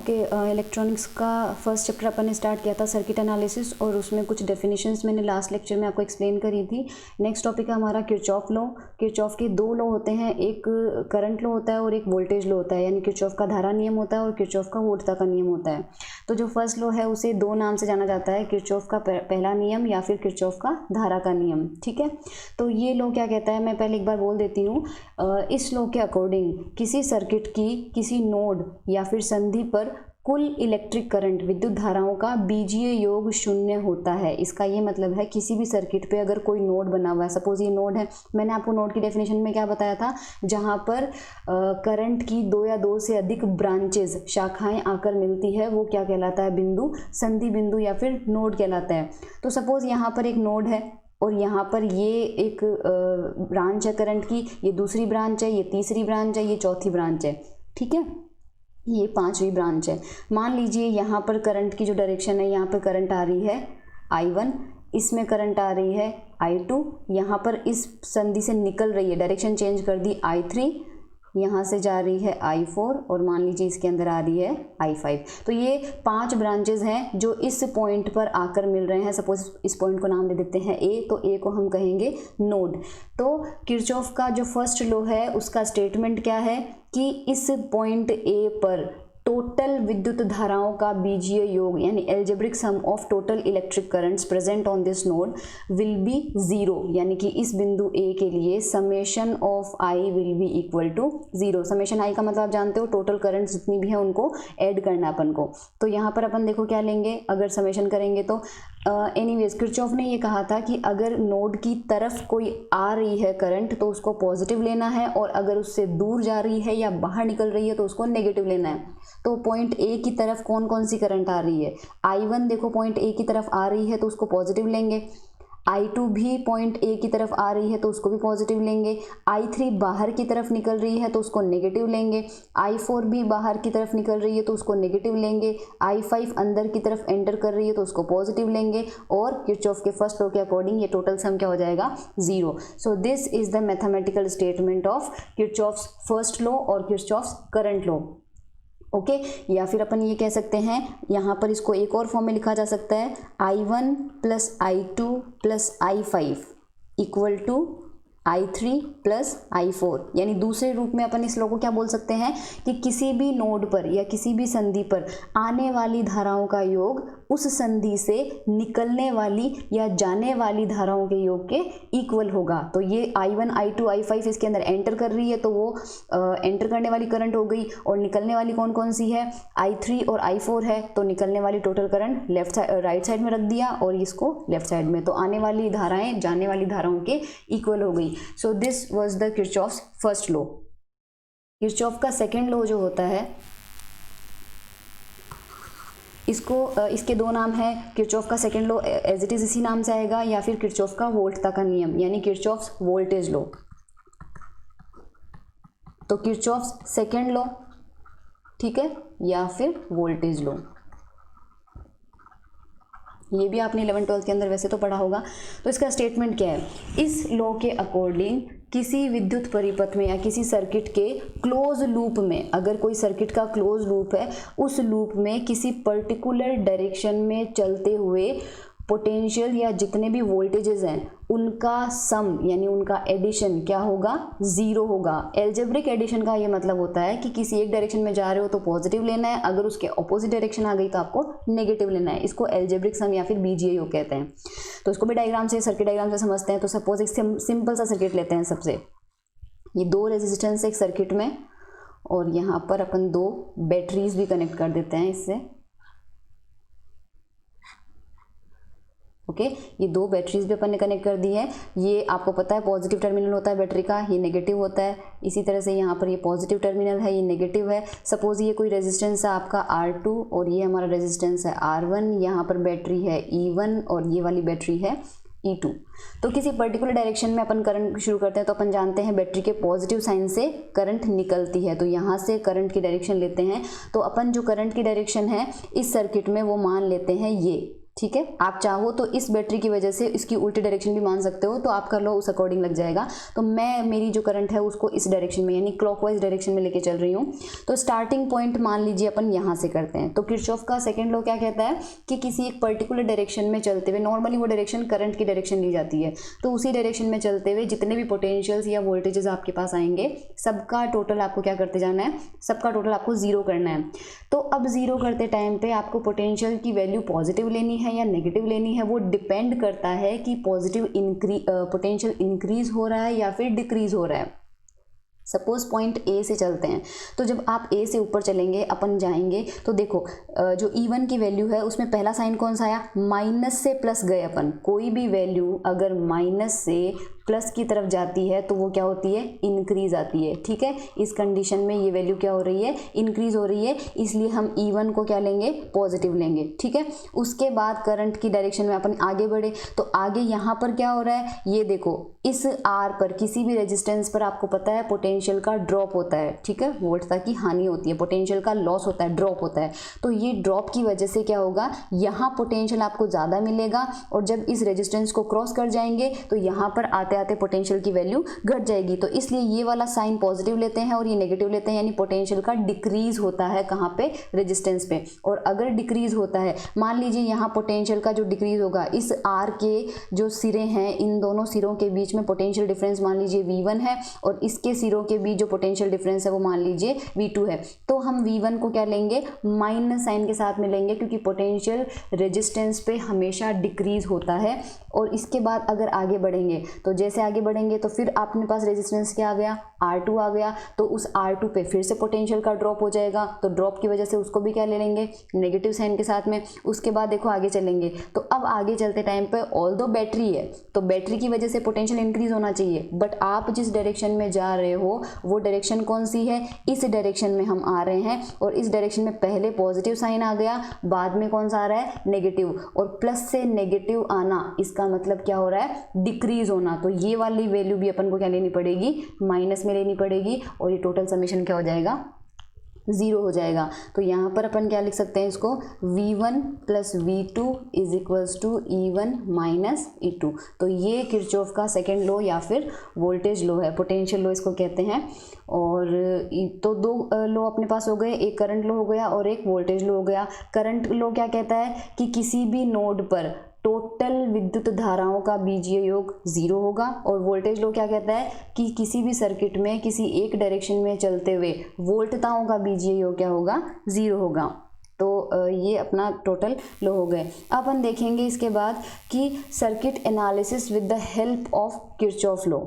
Okay, electronics का first chapter अपन ने start किया था सर्किट एनालिसिस, और उसमें कुछ डेफिनेशंस मैंने लास्ट लेक्चर में आपको एक्सप्लेन करी थी। नेक्स्ट टॉपिक है हमारा किरचॉफ लॉ। किरचॉफ के दो लॉ होते हैं, एक करंट लॉ होता है और एक वोल्टेज लॉ होता है, यानी किरचॉफ का धारा नियम होता है और किरचॉफ का वोल्टता का नियम होता है। तो जो फर्स्ट लॉ है उसे दो नाम से जाना जाता है, किरचॉफ का पहला नियम या फिर किरचॉफ का धारा का नियम। ठीक है, तो ये लॉ क्या कहता है, मैं पहले एक बार बोल देती हूँ। इस लॉ के अकॉर्डिंग किसी सर्किट की किसी नोड या फिर संधि पर कुल इलेक्ट्रिक करंट विद्युत धाराओं का बीजीय योग शून्य होता है। इसका ये मतलब है किसी भी सर्किट पे अगर कोई नोड बना हुआ है, सपोज ये नोड है, मैंने आपको नोड की डेफिनेशन में क्या बताया था, जहाँ पर करंट की दो या दो से अधिक ब्रांचेज शाखाएं आकर मिलती है वो क्या कहलाता है, बिंदु, संधि बिंदु या फिर नोड कहलाता है। तो सपोज यहाँ पर एक नोड है और यहाँ पर ये एक ब्रांच है करंट की, ये दूसरी ब्रांच है, ये तीसरी ब्रांच है, ये चौथी ब्रांच है। ठीक है, ये पांचवी ब्रांच है। मान लीजिए यहाँ पर करंट की जो डायरेक्शन है, यहाँ पर करंट आ रही है I1, इसमें करंट आ रही है I2, यहाँ पर इस संधि से निकल रही है, डायरेक्शन चेंज कर दी, I3, यहाँ से जा रही है I4 और मान लीजिए इसके अंदर आ रही है I5। तो ये पांच ब्रांचेज हैं जो इस पॉइंट पर आकर मिल रहे हैं। सपोज इस पॉइंट को नाम दे देते हैं A, तो A को हम कहेंगे नोड। तो किरचॉफ का जो फर्स्ट लॉ है उसका स्टेटमेंट क्या है कि इस पॉइंट A पर टोटल विद्युत धाराओं का बीजीय योग यानी algebraic sum of total electric currents present on this node will be zero, यानी कि इस बिंदु A के लिए summation of I will be equal to zero. Summation I का मतलब आप जानते हो, टोटल करंट्स जितनी भी है उनको ऐड करना अपन को। तो यहाँ पर अपन देखो क्या लेंगे, अगर समेशन करेंगे तो एनीवेज किरचॉफ ने ये कहा था कि अगर नोड की तरफ कोई आ रही है करंट तो उसको पॉजिटिव लेना है, और अगर उससे दूर जा रही है या बाहर निकल रही है तो उसको नेगेटिव लेना है। तो पॉइंट A की तरफ कौन कौन सी करंट आ रही है, I1 देखो पॉइंट A की तरफ आ रही है तो उसको पॉजिटिव लेंगे, I2 भी पॉइंट A की तरफ आ रही है तो उसको भी पॉजिटिव लेंगे, I3 बाहर की तरफ निकल रही है तो उसको नेगेटिव लेंगे, I4 भी बाहर की तरफ निकल रही है तो उसको नेगेटिव लेंगे, I5 अंदर की तरफ एंटर कर रही है तो उसको पॉजिटिव लेंगे, और किरचॉफ के फर्स्ट लॉ के अकॉर्डिंग ये टोटल सम क्या हो जाएगा, zero. So this is the mathematical statement of Kirchhoff's first law और किरचॉफ्स करंट लॉ। ओके, या फिर अपन ये कह सकते हैं, यहाँ पर इसको एक और फॉर्म में लिखा जा सकता है, I1 plus I2 plus I5 equal to I3 plus I4। यानी दूसरे रूप में अपन इस लॉ को क्या बोल सकते हैं कि किसी भी नोड पर या किसी भी संधि पर आने वाली धाराओं का योग उस संधि से निकलने वाली या जाने वाली धाराओं के योग के इक्वल होगा। तो ये I1 I2 I5 इसके अंदर एंटर कर रही है तो वो एंटर करने वाली करंट हो गई, और निकलने वाली कौन कौन सी है, I3 और I4 है। तो निकलने वाली total current left side right side में रख दिया और इसको लेफ्ट साइड में, तो आने वाली धाराएं जाने वाली धाराओं के इक्वल हो गई। So this was the Kirchhoff's first law. Kirchhoff का सेकेंड लॉ जो होता है इसके दो नाम है, किरचॉफ का second law as it is इसी नाम से आएगा, या फिर किरचॉफ का वोल्टता का नियम यानी किरचॉफ्स वोल्टेज लॉ। तो किरचॉफ्स सेकेंड लॉ, ठीक है, या फिर वोल्टेज लॉ, ये भी आपने 11-12 के अंदर वैसे तो पढ़ा होगा। तो इसका स्टेटमेंट क्या है, इस लॉ के अकॉर्डिंग किसी विद्युत परिपथ में या किसी सर्किट के क्लोज लूप में, अगर कोई सर्किट का क्लोज लूप है, उस लूप में किसी पर्टिकुलर डायरेक्शन में चलते हुए पोटेंशियल या जितने भी वोल्टेजेस हैं उनका सम यानी उनका एडिशन क्या होगा, जीरो होगा। एल्जेब्रिक एडिशन का ये मतलब होता है कि किसी एक डायरेक्शन में जा रहे हो तो पॉजिटिव लेना है, अगर उसके ऑपोजिट डायरेक्शन आ गई तो आपको नेगेटिव लेना है। इसको एल्जेब्रिक सम या फिर बीजीय योग कहते हैं। तो इसको भी डायग्राम से, सर्किट डायग्राम से समझते हैं। तो सपोज एक सिंपल सा सर्किट लेते हैं। सबसे ये दो रेजिस्टेंस एक सर्किट में, और यहाँ पर अपन दो बैटरीज भी कनेक्ट कर देते हैं इससे। ओके, ये दो बैटरीज भी अपन ने कनेक्ट कर दी है। ये आपको पता है पॉजिटिव टर्मिनल होता है बैटरी का, ये नेगेटिव होता है। इसी तरह से यहाँ पर ये पॉजिटिव टर्मिनल है, ये नेगेटिव है। सपोज ये कोई रेजिस्टेंस है आपका R2 और ये हमारा रेजिस्टेंस है R1, यहाँ पर बैटरी है E1 और ये वाली बैटरी है E2। तो किसी पर्टिकुलर डायरेक्शन में अपन करंट शुरू करते हैं तो अपन जानते हैं बैटरी के पॉजिटिव साइन से करंट निकलती है। तो यहाँ से करंट की डायरेक्शन लेते हैं, तो अपन जो करंट की डायरेक्शन है इस सर्किट में वो मान लेते हैं ये ठीक है। आप चाहो तो इस बैटरी की वजह से इसकी उल्टी डायरेक्शन भी मान सकते हो, तो आपका लॉ उस अकॉर्डिंग लग जाएगा। तो मैं मेरी जो करंट है उसको इस डायरेक्शन में यानी क्लॉकवाइज डायरेक्शन में लेके चल रही हूँ। तो स्टार्टिंग पॉइंट मान लीजिए अपन यहाँ से करते हैं। तो किरचॉफ का सेकंड लॉ क्या कहता है कि किसी एक पर्टिकुलर डायरेक्शन में चलते हुए, नॉर्मली वो डायरेक्शन करंट की डायरेक्शन ली जाती है, तो उसी डायरेक्शन में चलते हुए जितने भी पोटेंशियल्स या वोल्टेजेस आपके पास आएंगे सबका टोटल आपको क्या करते जाना है, सबका टोटल आपको जीरो करना है। तो अब जीरो करते टाइम पे आपको पोटेंशियल की वैल्यू पॉजिटिव लेनी है या नेगेटिव लेनी है, वो डिपेंड करता है कि पॉजिटिव पोटेंशियल इंक्रीज हो रहा है या फिर डिक्रीज हो रहा है। सपोज पॉइंट ए से चलते हैं, तो जब आप ए से ऊपर चलेंगे अपन जाएंगे तो देखो जो E1 की वैल्यू है उसमें पहला साइन कौन सा आया, माइनस से प्लस गए अपन। कोई भी वैल्यू अगर माइनस से प्लस की तरफ जाती है तो वो क्या होती है, इंक्रीज आती है। ठीक है, इस कंडीशन में ये वैल्यू क्या हो रही है, इंक्रीज हो रही है, इसलिए हम E1 को क्या लेंगे, पॉजिटिव लेंगे। ठीक है, उसके बाद करंट की डायरेक्शन में अपन आगे बढ़े तो आगे यहाँ पर क्या हो रहा है, ये देखो इस R पर किसी भी रेजिस्टेंस पर आपको पता है पोटेंशियल का ड्रॉप होता है। ठीक है, वोल्टता की हानि होती है, पोटेंशियल का लॉस होता है, ड्रॉप होता है। तो ये ड्रॉप की वजह से क्या होगा, यहाँ पोटेंशियल आपको ज़्यादा मिलेगा और जब इस रेजिस्टेंस को क्रॉस कर जाएंगे तो यहाँ पर आते आते पोटेंशियल की वैल्यू घट जाएगी। तो इसलिए ये वाला साइन पॉजिटिव लेते हैं और ये नेगेटिव लेते हैं, यानी पोटेंशियल का डिक्रीज होता है कहाँ पे, रेजिस्टेंस पे। और अगर डिक्रीज होता है, मान लीजिए यहाँ पोटेंशियल का जो डिक्रीज होगा, इस R के जो सिरे हैं इन दोनों सिरों के बीच में पोटेंशियल डिफरेंस मान लीजिए V1 है और इसके सिरों के बीच जो पोटेंशियल डिफरेंस है वो मान लीजिए V2 है। तो हम V1 को क्या लेंगे, माइनस साइन के साथ में लेंगे, क्योंकि पोटेंशियल रेजिस्टेंस पे हमेशा डिक्रीज होता है। और इसके बाद अगर आगे बढ़ेंगे तो जैसे आगे बढ़ेंगे तो फिर आपके पास रेजिस्टेंस क्या आ गया, R2 आ गया। तो उस R2 पे फिर से पोटेंशियल का ड्रॉप हो जाएगा, तो ड्रॉप की वजह से उसको भी क्या ले लेंगे, नेगेटिव साइन के साथ में। उसके बाद देखो आगे चलेंगे तो अब आगे चलते टाइम पे ऑल्दो बैटरी है तो बैटरी की वजह से पोटेंशियल इंक्रीज होना चाहिए, बट आप जिस डायरेक्शन में जा रहे हो वो डायरेक्शन कौन सी है, इस डायरेक्शन में हम आ रहे हैं और इस डायरेक्शन में पहले पॉजिटिव साइन आ गया, बाद में कौन सा आ रहा है, नेगेटिव। और प्लस से नेगेटिव आना इसका मतलब क्या हो रहा है, डिक्रीज होना। तो ये वाली वैल्यू भी अपन को क्या लेनी पड़ेगी, माइनस में लेनी पड़ेगी और ये टोटल समेशन क्या हो जाएगा, जीरो हो जाएगा। तो यहाँ पर अपन क्या लिख सकते हैं इसको, V1 plus V2 is equals to E1 minus E2। तो ये किरचॉफ का सेकेंड लॉ या फिर वोल्टेज लॉ है, पोटेंशियल लॉ इसको कहते हैं। और तो दो लॉ अपने पास हो गए, एक करंट लॉ हो गया और एक वोल्टेज लॉ हो गया। करंट लॉ क्या कहता है कि किसी भी नोड पर टोटल विद्युत धाराओं का बीजीय योग जीरो होगा। और वोल्टेज लॉ क्या कहता है कि किसी भी सर्किट में किसी एक डायरेक्शन में चलते हुए वोल्टताओं का बीजीय योग क्या होगा, जीरो होगा। तो ये अपना टोटल लॉ हो गए। अब अपन देखेंगे इसके बाद कि circuit analysis with the help of Kirchhoff law.